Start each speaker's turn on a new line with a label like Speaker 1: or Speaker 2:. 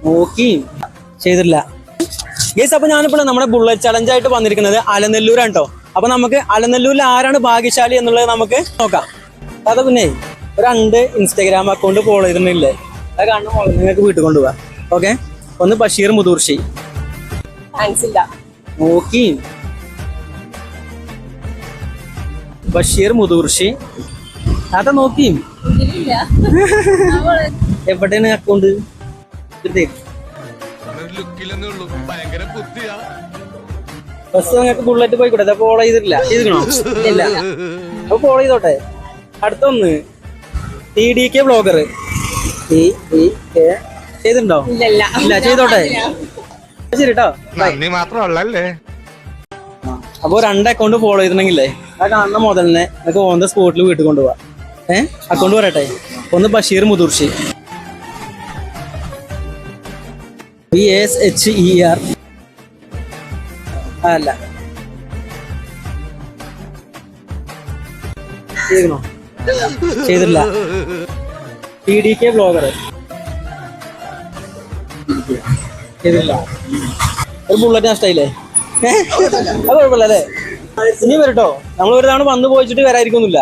Speaker 1: നോക്കി ചെയ്തിട്ടില്ല ഗൈസ്. അപ്പൊ ഞാനിപ്പോൾ നമ്മുടെ ബുള്ളറ്റ് ചലഞ്ച് ആയിട്ട് വന്നിരിക്കുന്നത് അലനല്ലൂരാണ് കേട്ടോ. അപ്പൊ നമുക്ക് അലനല്ലൂരിൽ ആരാണ് ഭാഗ്യശാലി എന്നുള്ളത് നമുക്ക് നോക്കാം. അത് പിന്നെ ഒരു 2 ഇൻസ്റ്റാഗ്രാം അക്കൗണ്ട് ഫോളോ ചെയ്തിട്ടില്ലേ, അത് കാണുന്ന നിങ്ങൾക്ക് വീട്ടിൽ കൊണ്ടുപോവാ. ഓക്കെ, ഒന്ന് ബഷീർ മുതൂർഷി നോക്കി, ബഷീർ മുതൂർഷി അതാ നോക്കി. എവിടെയാണ് അക്കൗണ്ട്? ബസ് നിങ്ങൾക്ക് ബുള്ളറ്റ് പോയിക്കൂടെ? ഫോളോ ചെയ്തിട്ടില്ല? ചെയ്തിക്കണോ? ഇല്ല. അപ്പൊ ഫോളോ ചെയ്തോട്ടെ. അടുത്തൊന്ന് TDK ബ്ലോഗർ ചെയ്തിട്ടുണ്ടോ? ഇല്ല, ചെയ്തോട്ടെ. ശരി കേട്ടോ. അപ്പൊ 2 അക്കൗണ്ട് ഫോളോ ചെയ്തിട്ടുണ്ടെങ്കിലേ ആ കാണുന്ന മുതലിനെ നിങ്ങൾക്ക് ഓൺ ദ സ്പോട്ടിൽ വീട്ടിൽ കൊണ്ടുപോവാ. അക്കൗണ്ട് പറയട്ടെ. ഒന്ന് ബഷീർ മുതൂർഷി, BSHER അല്ല, ചെയ്തോ? ചെയ്തിട്ടില്ല. TDK ബ്ലോഗർ ചെയ്തിട്ടില്ല. ഒരു ബുള്ളറ്റ് നഷ്ടായില്ലേ? അത് കുഴപ്പമില്ല അല്ലേ? ഇനി വരട്ടോ. നമ്മൾ ഒരു തവണ വന്നു പോയിച്ചിട്ട് വരാതിരിക്കൊന്നുമില്ല.